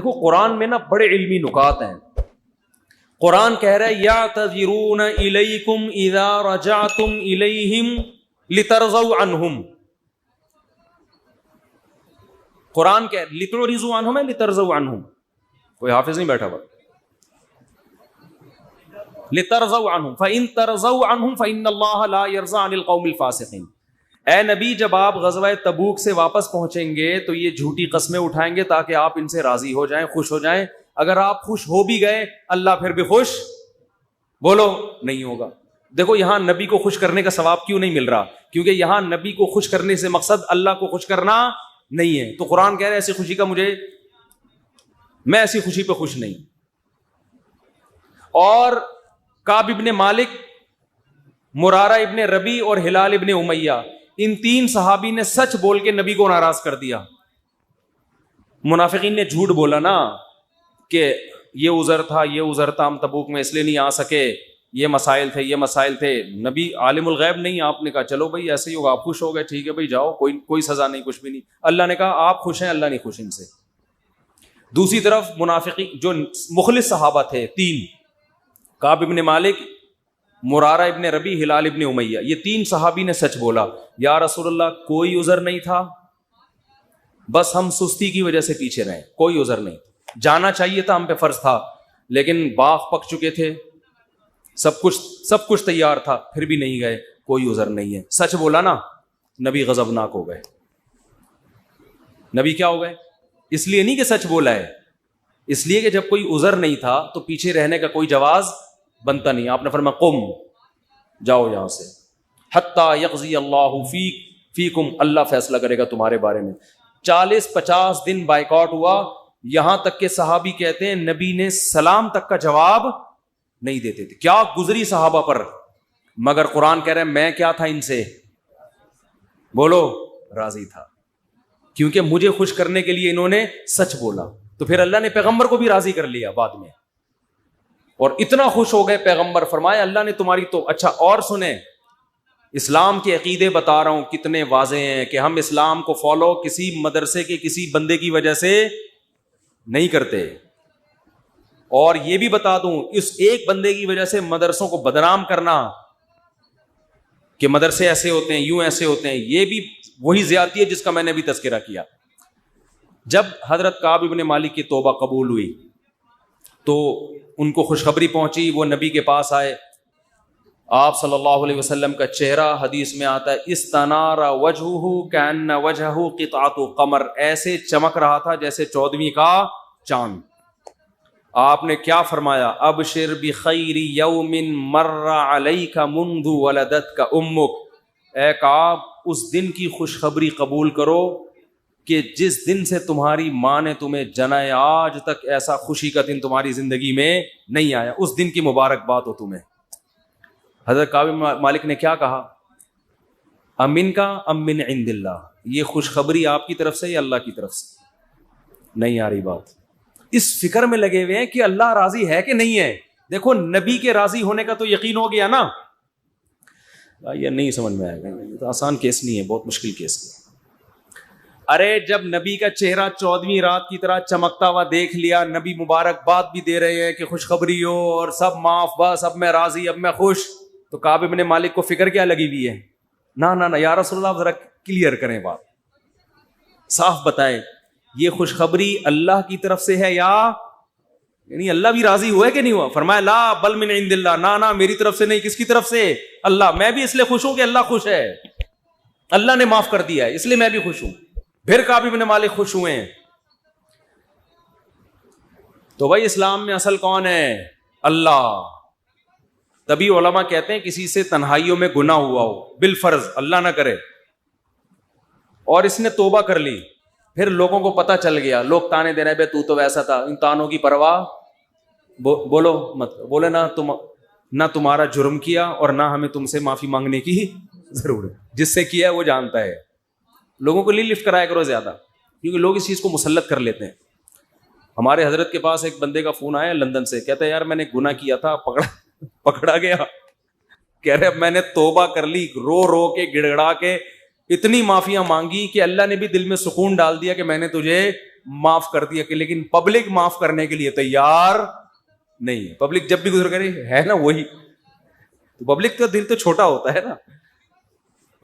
دیکھو قرآن میں نا بڑے علمی نکات ہیں. قرآن کہہ رہا ہے یعتذرون الیکم اذا رجعتم الیہم لترضوا عنہم. قرآن کہہ لتعرضوا عنہم ہے لترضوا عنہم؟ کوئی حافظ نہیں بیٹھا ہوا. لترضوا عنہم فإن ترضوا عنہم فإن اللہ لا يرضى عن القوم الفاسقین. اے نبی جب آپ غزوہ تبوک سے واپس پہنچیں گے تو یہ جھوٹی قسمیں اٹھائیں گے تاکہ آپ ان سے راضی ہو جائیں, خوش ہو جائیں. اگر آپ خوش ہو بھی گئے اللہ پھر بھی خوش بولو نہیں ہوگا. دیکھو یہاں نبی کو خوش کرنے کا ثواب کیوں نہیں مل رہا؟ کیونکہ یہاں نبی کو خوش کرنے سے مقصد اللہ کو خوش کرنا نہیں ہے. تو قرآن کہہ رہے ایسی خوشی کا میں ایسی خوشی پہ خوش نہیں. اور کعب ابن مالک, مرارہ ابن ربی اور ہلال ابن امیہ, ان تین صحابی نے سچ بول کے نبی کو ناراض کر دیا. منافقین نے جھوٹ بولا نا کہ یہ عذر تھا ہم تبوک میں اس لیے نہیں آ سکے, یہ مسائل تھے. نبی عالم الغیب نہیں, آپ نے کہا چلو بھائی ایسے ہی ہوگا, آپ خوش ہو گئے, ٹھیک ہے بھائی جاؤ, کوئی سزا نہیں, کچھ بھی نہیں. اللہ نے کہا آپ خوش ہیں, اللہ نہیں خوش ان سے. دوسری طرف منافقین جو مخلص صحابہ تھے تین, کعب ابن مالک, مرارہ ابن ربی, ہلال ابن امیہ, یہ تین صحابی نے سچ بولا. یا رسول اللہ کوئی عذر نہیں تھا, بس ہم سستی کی وجہ سے پیچھے رہے, کوئی عذر نہیں. جانا چاہیے تھا, ہم پہ فرض تھا, لیکن باغ پک چکے تھے, سب کچھ تیار تھا, پھر بھی نہیں گئے, کوئی عذر نہیں ہے. سچ بولا نا, نبی غضبناک ہو گئے. نبی کیا ہو گئے؟ اس لیے نہیں کہ سچ بولا ہے, اس لیے کہ جب کوئی عذر نہیں تھا تو پیچھے رہنے کا کوئی جواز بنتا نہیں. آپ نے فرمایا قم, جاؤ یہاں سے, حتی یقضی اللہ فیکم, اللہ فیصلہ کرے گا تمہارے بارے میں. 40-50 دن بائیکاٹ ہوا, یہاں تک کہ صحابی کہتے ہیں نبی نے سلام تک کا جواب نہیں دیتے تھے. کیا گزری صحابہ پر, مگر قرآن کہہ رہے ہیں میں کیا تھا ان سے, بولو راضی تھا, کیونکہ مجھے خوش کرنے کے لیے انہوں نے سچ بولا. تو پھر اللہ نے پیغمبر کو بھی راضی کر لیا بعد میں, اور اتنا خوش ہو گئے پیغمبر, فرمایا اللہ نے تمہاری تو. اچھا اور سنیں, اسلام کے عقیدے بتا رہا ہوں کتنے واضح ہیں کہ ہم اسلام کو فالو کسی مدرسے کے کسی بندے کی وجہ سے نہیں کرتے. اور یہ بھی بتا دوں, اس ایک بندے کی وجہ سے مدرسوں کو بدنام کرنا کہ مدرسے ایسے ہوتے ہیں, یوں ایسے ہوتے ہیں, یہ بھی وہی زیادتی ہے جس کا میں نے بھی تذکرہ کیا. جب حضرت کعب ابن مالک کی توبہ قبول ہوئی تو ان کو خوشخبری پہنچی, وہ نبی کے پاس آئے. آپ صلی اللہ علیہ وسلم کا چہرہ حدیث میں آتا ہے استنار وجہہ کأن وجہہ قطعۃ قمر, ایسے چمک رہا تھا جیسے 14ویں کا چاند. آپ نے کیا فرمایا, ابشر بخیر یوم مر علیک منذ ولدتک امک. اے کعب اس دن کی خوشخبری قبول کرو کہ جس دن سے تمہاری ماں نے تمہیں جنا ہے, آج تک ایسا خوشی کا دن تمہاری زندگی میں نہیں آیا, اس دن کی مبارکباد ہو تمہیں. حضرت کعب مالک نے کیا کہا, امن کا ام من عند اللہ, یہ خوشخبری آپ کی طرف سے یا اللہ کی طرف سے؟ نہیں آ رہی بات. اس فکر میں لگے ہوئے ہیں کہ اللہ راضی ہے کہ نہیں ہے. دیکھو نبی کے راضی ہونے کا تو یقین ہو گیا نا. یہ نہیں سمجھ میں آئے گا, یہ تو آسان کیس نہیں ہے, بہت مشکل کیس ہے. ارے جب نبی کا چہرہ 14ویں رات کی طرح چمکتا ہوا دیکھ لیا, نبی مبارکباد بھی دے رہے ہیں کہ خوشخبری ہو اور سب معاف, بس اب میں راضی, اب میں خوش, تو کعب ابن مالک کو فکر کیا لگی ہوئی ہے, نہ یا رسول اللہ ذرا کلیئر کریں بات, صاف بتائیں یہ خوشخبری اللہ کی طرف سے ہے یا یعنی اللہ بھی راضی ہوا ہے کہ نہیں ہوا؟ فرمایا لا بل من عند اللہ, نہ میری طرف سے نہیں, کس کی طرف سے؟ اللہ. میں بھی اس لیے خوش ہوں کہ اللہ خوش ہے, اللہ نے معاف کر دیا ہے, اس لیے میں بھی خوش ہوں. پھر کعب ابن مالک خوش ہوئے ہیں. تو بھائی اسلام میں اصل کون ہے؟ اللہ. تبھی علماء کہتے ہیں کسی سے تنہائیوں میں گناہ ہوا ہو بالفرض, اللہ نہ کرے, اور اس نے توبہ کر لی, پھر لوگوں کو پتہ چل گیا, لوگ تانے دے رہے بے تو ویسا تھا, ان تانوں کی پرواہ بولو مت, بولے نہ تمہارا جرم کیا اور نہ ہمیں تم سے معافی مانگنے کی ضرورت, جس سے کیا ہے وہ جانتا ہے. لوگوں کو لفٹ کرایا کرو زیادہ, کیونکہ لوگ اس چیز کو مسلط کر لیتے ہیں. ہمارے حضرت کے پاس ایک بندے کا فون آیا لندن سے, کہتا ہے یار میں نے گناہ کیا تھا, پکڑا گیا, کہہ رہے اب میں نے توبہ کر لی, رو کے گڑ گڑا کے اتنی معافیاں مانگی کہ اللہ نے بھی دل میں سکون ڈال دیا کہ میں نے تجھے معاف کر دیا کہ لیکن پبلک معاف کرنے کے لیے تیار نہیں ہے. پبلک جب بھی گزر کرے ہے نا وہی, تو پبلک کا دل تو چھوٹا ہوتا ہے نا,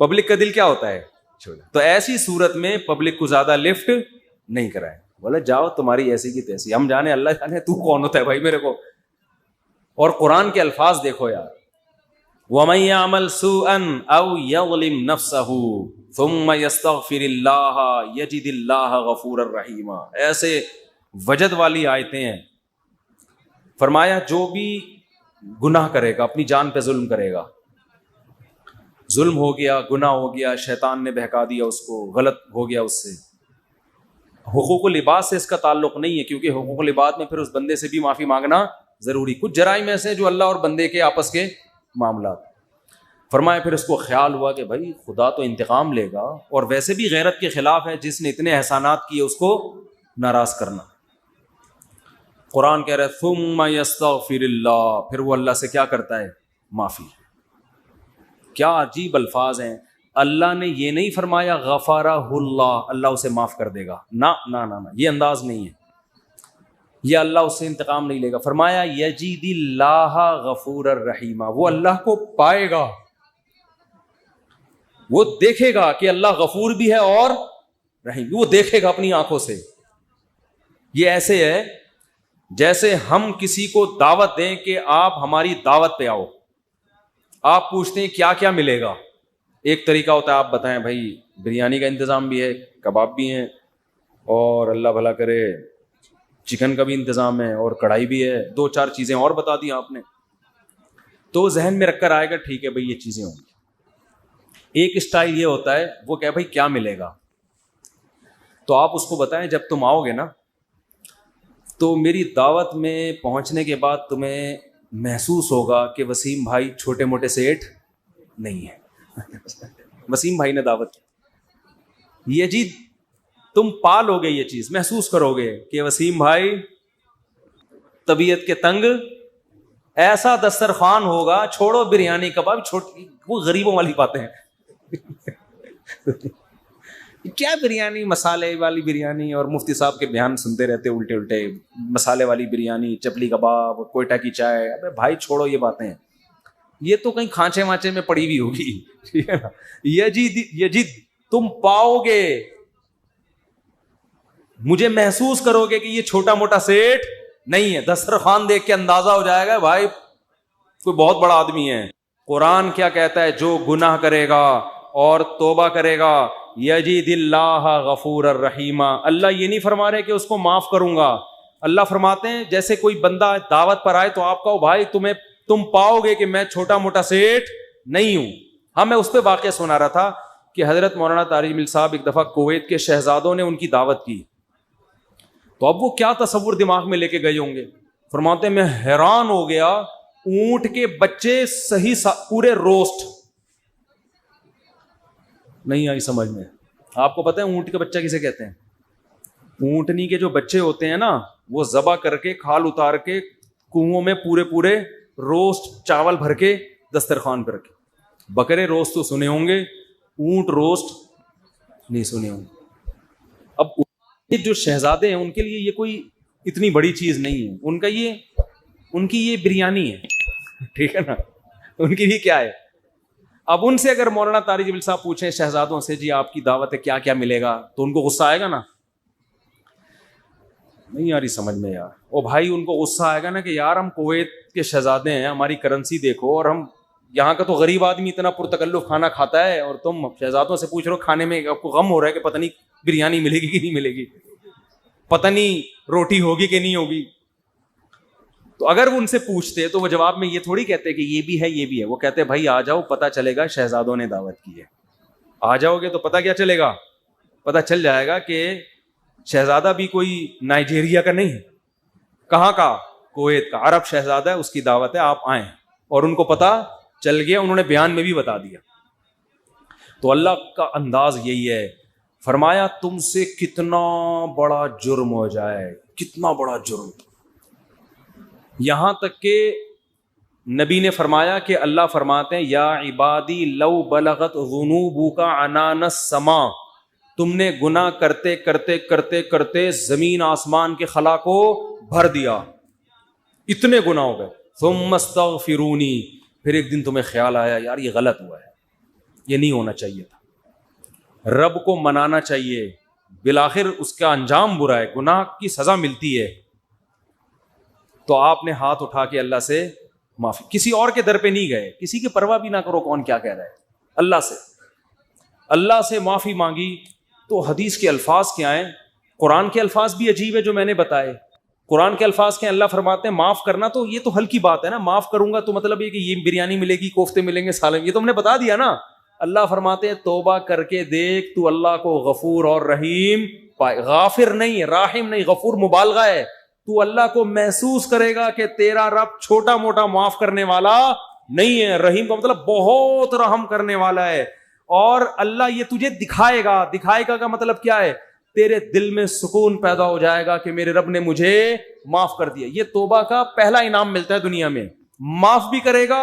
پبلک کا دل کیا ہوتا ہے چھوٹا. تو ایسی صورت میں پبلک کو زیادہ لفٹ نہیں کرائے, بولے جاؤ تمہاری ایسی کی تیسی, ہم جانے اللہ جانے تو کون ہوتا ہے بھائی میرے کو. اور قرآن کے الفاظ دیکھو یار, وَمَن يَعْمَلْ سُوءًا أَوْ يَظْلِمْ نَفْسَهُ ثُمَّ يَسْتَغْفِرِ اللَّهَ يَجِدِ اللَّهَ غَفُورًا رَحِيمًا. ایسے وجد والی آیتیں ہیں. فرمایا جو بھی گناہ کرے گا, اپنی جان پہ ظلم کرے گا, ظلم ہو گیا, گناہ ہو گیا, شیطان نے بہکا دیا اس کو, غلط ہو گیا اس سے. حقوق العباد سے اس کا تعلق نہیں ہے, کیونکہ حقوق العباد میں پھر اس بندے سے بھی معافی مانگنا ضروری. کچھ جرائم ایسے جو اللہ اور بندے کے آپس کے معاملات. فرمایا پھر اس کو خیال ہوا کہ بھائی خدا تو انتقام لے گا, اور ویسے بھی غیرت کے خلاف ہے, جس نے اتنے احسانات کیے اس کو ناراض کرنا. قرآن کہہ رہا ہے ثم یستغفر اللہ, پھر وہ اللہ سے کیا کرتا ہے, معافی. کیا عجیب الفاظ ہیں. اللہ نے یہ نہیں فرمایا غفارہ اللہ, اللہ اسے معاف کر دے گا, نہ نہ نہ, یہ انداز نہیں ہے, یہ اللہ اس سے انتقام نہیں لے گا. فرمایا یجید اللہ غفور الرحیم, وہ اللہ کو پائے گا, وہ دیکھے گا کہ اللہ غفور بھی ہے اور رحیم, وہ دیکھے گا اپنی آنکھوں سے. یہ ایسے ہے جیسے ہم کسی کو دعوت دیں کہ آپ ہماری دعوت پہ آؤ, آپ پوچھتے ہیں کیا کیا ملے گا. ایک طریقہ ہوتا ہے آپ بتائیں بھائی بریانی کا انتظام بھی ہے, کباب بھی ہیں, اور اللہ بھلا کرے چکن کا بھی انتظام ہے, اور کڑھائی بھی ہے, 2-4 چیزیں اور بتا دی آپ نے, تو ذہن میں رکھ کر آئے گا ٹھیک ہے بھائی یہ چیزیں ہوں گی. ایک اسٹائل یہ ہوتا ہے, وہ کہ بھائی کیا ملے گا, تو آپ اس کو بتائیں جب تم آؤ گے نا تو میری دعوت میں پہنچنے کے بعد تمہیں محسوس ہوگا کہ وسیم بھائی چھوٹے موٹے سیٹ نہیں ہے. وسیم بھائی نے دعوت کی, یہ جی تم پالو گے, یہ چیز محسوس کرو گے کہ وسیم بھائی طبیعت کے تنگ, ایسا دسترخوان ہوگا, چھوڑو بریانی کباب, چھوٹی وہ غریبوں والی باتیں ہیں. کیا بریانی, مسالے والی بریانی, اور مفتی صاحب کے بیان سنتے رہتے الٹے الٹے, مسالے والی بریانی, چپلی کباب, کوئٹہ کی چائے. ابے بھائی چھوڑو یہ باتیں, یہ تو کہیں کھانچے وانچے میں پڑی ہوئی ہوگی, ٹھیک ہے نا. یہ تم پاؤ گے, مجھے محسوس کرو گے کہ یہ چھوٹا موٹا سیٹ نہیں ہے. دسترخوان دیکھ کے اندازہ ہو جائے گا بھائی کوئی بہت بڑا آدمی ہے. قرآن کیا کہتا ہے, جو گناہ کرے گا اور توبہ کرے گا یجید اللہ غفور الرحیم. اللہ یہ نہیں فرما رہے کہ اس کو معاف کروں گا, اللہ فرماتے ہیں جیسے کوئی بندہ دعوت پر آئے تو آپ کہو بھائی تم پاؤ گے کہ میں چھوٹا موٹا سیٹ نہیں ہوں. ہاں میں اس پہ واقعہ سنا رہا تھا کہ حضرت مولانا طارق جمیل صاحب ایک دفعہ کویت کے شہزادوں نے ان کی دعوت کی, تو اب وہ کیا تصور دماغ میں لے کے گئے ہوں گے. فرماتے ہیں میں حیران ہو گیا, اونٹ کے بچے صحیح پورے روسٹ, نہیں آئی سمجھ میں. آپ کو پتہ ہے اونٹ کا بچہ کسے کہتے ہیں؟ اونٹنی کے جو بچے ہوتے ہیں نا, وہ ذبح کر کے کھال اتار کے کنووں میں پورے روسٹ چاول بھر کے دسترخوان پہ رکھے. بکرے روسٹ تو سنے ہوں گے, اونٹ روسٹ نہیں سنے ہوں گے. اب جو شہزادے ہیں ان کے لیے یہ کوئی اتنی بڑی چیز نہیں ہے, ان کی یہ بریانی ہے, ٹھیک ہے نا, ان کی بھی کیا ہے. اب ان سے اگر مولانا طارق جمیل صاحب پوچھیں شہزادوں سے جی آپ کی دعوت ہے کیا کیا ملے گا, تو ان کو غصہ آئے گا نا, نہیں آ رہی سمجھ میں یار. او بھائی ان کو غصہ آئے گا نا کہ یار ہم کویت کے شہزادے ہیں, ہماری کرنسی دیکھو, اور ہم یہاں کا تو غریب آدمی اتنا پرتکلف کھانا کھاتا ہے, اور تم شہزادوں سے پوچھ رہے ہو کھانے میں, آپ کو غم ہو رہا ہے کہ پتہ نہیں بریانی ملے گی کہ نہیں ملے گی, پتہ نہیں روٹی ہوگی کہ نہیں ہوگی. تو اگر وہ ان سے پوچھتے تو وہ جواب میں یہ تھوڑی کہتے کہ یہ بھی ہے یہ بھی ہے, وہ کہتے بھائی آ جاؤ پتہ چلے گا شہزادوں نے دعوت کی ہے. آ جاؤ گے تو پتہ کیا چلے گا, پتہ چل جائے گا کہ شہزادہ بھی کوئی نائجیریا کا نہیں, کہاں کا, کویت کا, عرب شہزادہ ہے, اس کی دعوت ہے, آپ آئیں. اور ان کو پتہ چل گیا, انہوں نے بیان میں بھی بتا دیا. تو اللہ کا انداز یہی ہے, فرمایا تم سے کتنا بڑا جرم ہو جائے, کتنا بڑا جرم, یہاں تک کہ نبی نے فرمایا کہ اللہ فرماتے ہیں یا عبادی لو بلغت ذنوبک عنان السماء, تم نے گناہ کرتے کرتے کرتے کرتے زمین آسمان کے خلا کو بھر دیا, اتنے گناہ ہو گئے. ثم استغفرونی, پھر ایک دن تمہیں خیال آیا یار یہ غلط ہوا ہے, یہ نہیں ہونا چاہیے تھا, رب کو منانا چاہیے, بالآخر اس کا انجام برا ہے, گناہ کی سزا ملتی ہے. تو آپ نے ہاتھ اٹھا کے اللہ سے معافی, کسی اور کے در پہ نہیں گئے, کسی کی پرواہ بھی نہ کرو کون کیا کہہ رہا ہے, اللہ سے معافی مانگی. تو حدیث کے الفاظ کیا ہیں, قرآن کے الفاظ بھی عجیب ہے جو میں نے بتائے. قرآن کے الفاظ کے اللہ فرماتے ہیں معاف کرنا, تو یہ تو ہلکی بات ہے نا, معاف کروں گا تو مطلب یہ کہ یہ بریانی ملے گی, کوفتے ملیں گے, سالن, یہ تو ہم نے بتا دیا نا. اللہ فرماتے ہیں توبہ کر کے دیکھ, تو اللہ کو غفور اور رحیم پائے. غافر نہیں, راحم نہیں, غفور مبالغہ ہے. تو اللہ کو محسوس کرے گا کہ تیرا رب چھوٹا موٹا معاف کرنے والا نہیں ہے, رحیم کا مطلب بہت رحم کرنے والا ہے. اور اللہ یہ تجھے دکھائے گا, دکھائے گا کا مطلب کیا ہے, تیرے دل میں سکون پیدا ہو جائے گا کہ میرے رب نے مجھے معاف کر دیا. یہ توبہ کا پہلا انعام ملتا ہے دنیا میں, معاف بھی کرے گا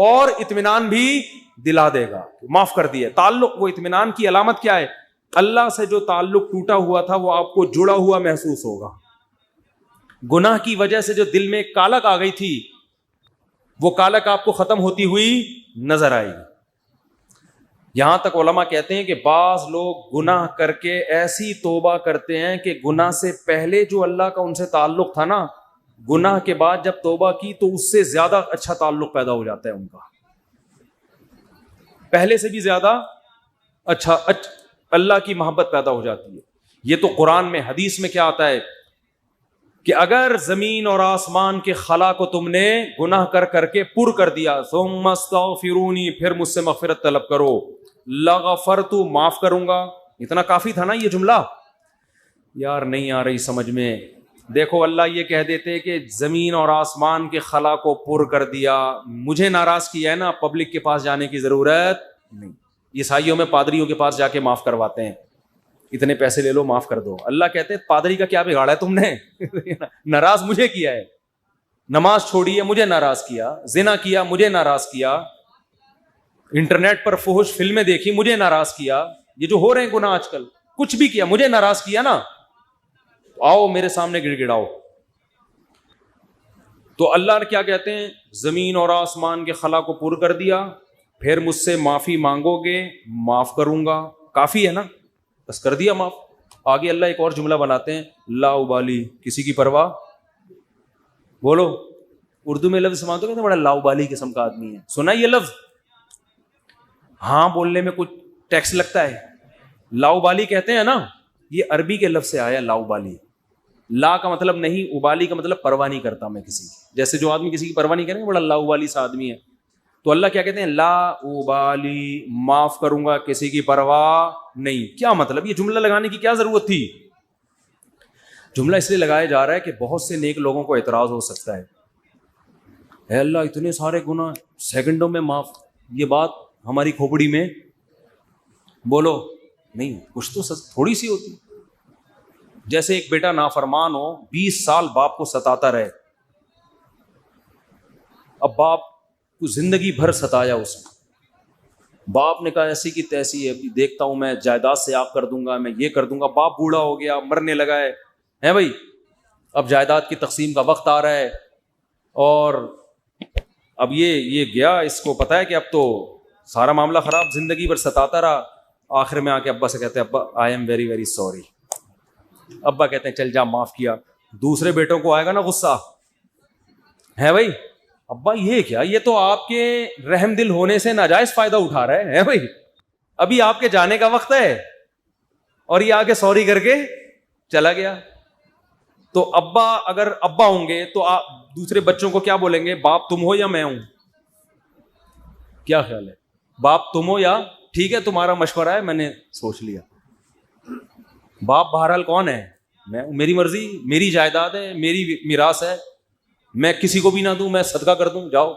اور اطمینان بھی دلا دے گا, معاف کر دیا. تعلق, وہ اطمینان کی علامت کیا ہے, اللہ سے جو تعلق ٹوٹا ہوا تھا وہ آپ کو جڑا ہوا محسوس ہوگا. گناہ کی وجہ سے جو دل میں کالک آ گئی تھی, وہ کالک آپ کو ختم ہوتی ہوئی نظر آئے گی. یہاں تک علماء کہتے ہیں کہ بعض لوگ گناہ کر کے ایسی توبہ کرتے ہیں کہ گناہ سے پہلے جو اللہ کا ان سے تعلق تھا نا, گناہ کے بعد جب توبہ کی تو اس سے زیادہ اچھا تعلق پیدا ہو جاتا ہے ان کا, پہلے سے بھی زیادہ اچھا اللہ کی محبت پیدا ہو جاتی ہے. یہ تو قرآن میں. حدیث میں کیا آتا ہے کہ اگر زمین اور آسمان کے خلا کو تم نے گناہ کر کر کے پر کر دیا, ثم استغفرونی, پھر مجھ سے مغفرت طلب کرو, لغفرت, معاف کروں گا. اتنا کافی تھا نا یہ جملہ, یار نہیں آ رہی سمجھ میں. دیکھو اللہ یہ کہہ دیتے کہ زمین اور آسمان کے خلا کو پر کر دیا, مجھے ناراض کیا ہے نا, پبلک کے پاس جانے کی ضرورت نہیں. عیسائیوں میں پادریوں کے پاس جا کے معاف کرواتے ہیں, اتنے پیسے لے لو معاف کر دو. اللہ کہتے ہیں پادری کا کیا بگاڑا ہے تم نے, ناراض مجھے کیا ہے, نماز چھوڑی ہے مجھے ناراض کیا, زنا کیا مجھے ناراض کیا, انٹرنیٹ پر فحش فلمیں دیکھی مجھے ناراض کیا, یہ جو ہو رہے ہیں گناہ آج کل, کچھ بھی کیا مجھے ناراض کیا نا, آؤ میرے سامنے گڑ گڑاؤ. تو اللہ کیا کہتے ہیں, زمین اور آسمان کے خلا کو پر کر دیا, پھر مجھ سے معافی مانگو گے معاف کروں گا. کافی ہے نا, بس کر دیا معاف. آگے اللہ ایک اور جملہ بناتے ہیں, لا ابالی, کسی کی پرواہ. بولو اردو میں لفظ سمجھتے ہیں بڑا لا ابالی قسم کا آدمی ہے, سنا یہ لفظ, ہاں بولنے میں کچھ ٹیکس لگتا ہے. لا ابالی کہتے ہیں نا, یہ عربی کے لفظ سے آیا لا ابالی. لا کا مطلب نہیں, ابالی کا مطلب پرواہ نہیں کرتا میں کسی کی. جیسے جو آدمی کسی کی پرواہ نہیں کرے بڑا لا ابالی سا آدمی ہے. تو اللہ کیا کہتے ہیں, لا ابالی, معاف کروں گا کسی کی پرواہ نہیں. کیا مطلب, یہ جملہ لگانے کی کیا ضرورت تھی؟ جملہ اس لیے لگایا جا رہا ہے کہ بہت سے نیک لوگوں کو اعتراض ہو سکتا ہے, اے اللہ اتنے سارے گناہ سیکنڈوں میں معاف, یہ بات ہماری کھوپڑی میں بولو نہیں, کچھ تو تھوڑی سی ہوتی. جیسے ایک بیٹا نافرمان ہو, 20 سال باپ کو ستاتا رہے, اب باپ کو زندگی بھر ستایا اس نے, باپ نے کہا ایسی کی تیسی ہے, دیکھتا ہوں میں جائیداد سے آپ کر دوں گا, میں یہ کر دوں گا. باپ بوڑھا ہو گیا, مرنے لگا ہے بھائی, اب جائیداد کی تقسیم کا وقت آ رہا ہے, اور اب یہ گیا, اس کو پتا ہے کہ اب تو سارا معاملہ خراب, زندگی بھر ستاتا رہا. آخر میں آ کے ابا سے کہتے ہیں, ابا I am very very sorry. ابا کہتے ہیں چل جا معاف کیا. دوسرے بیٹوں کو آئے گا نا غصہ, ہے بھائی ابا یہ کیا, یہ تو آپ کے رحم دل ہونے سے ناجائز فائدہ اٹھا رہا ہے بھائی, ابھی آپ کے جانے کا وقت ہے, اور یہ آگے سوری کر کے چلا گیا. تو ابا اگر ابا ہوں گے تو آپ دوسرے بچوں کو کیا بولیں گے, باپ تم ہو یا میں ہوں؟ کیا خیال ہے, باپ تم ہو یا ٹھیک ہے تمہارا مشورہ ہے میں نے سوچ لیا. باپ بہرحال کون ہے, میں, میری مرضی, میری جائیداد ہے, میری میراث ہے, میں کسی کو بھی نہ دوں, میں صدقہ کر دوں, جاؤ.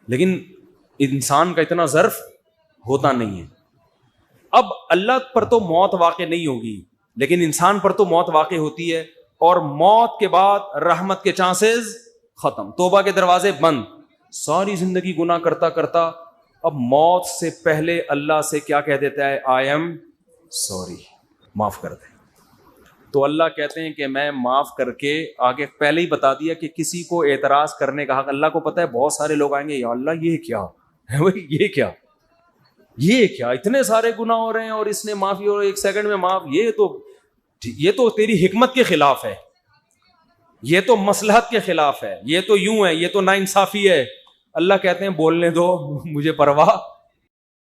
لیکن انسان کا اتنا ظرف ہوتا نہیں ہے. اب اللہ پر تو موت واقع نہیں ہوگی, لیکن انسان پر تو موت واقع ہوتی ہے, اور موت کے بعد رحمت کے چانسز ختم, توبہ کے دروازے بند. ساری زندگی گناہ کرتا کرتا اب موت سے پہلے اللہ سے کیا کہہ دیتا ہے, آئی ایم سوری، معاف کر دے. تو اللہ کہتے ہیں کہ میں معاف کر کے آگے پہلے ہی بتا دیا کہ کسی کو اعتراض کرنے کا حق. اللہ کو پتہ ہے بہت سارے لوگ آئیں گے، یا اللہ یہ کیا ہے بھائی، یہ کیا اتنے سارے گناہ ہو رہے ہیں اور اس نے معافی اور 1 سیکنڈ میں معاف، یہ تو تیری حکمت کے خلاف ہے، یہ تو مصلحت کے خلاف ہے، یہ تو یوں ہے، یہ تو ناانصافی ہے. اللہ کہتے ہیں بولنے دو، مجھے پرواہ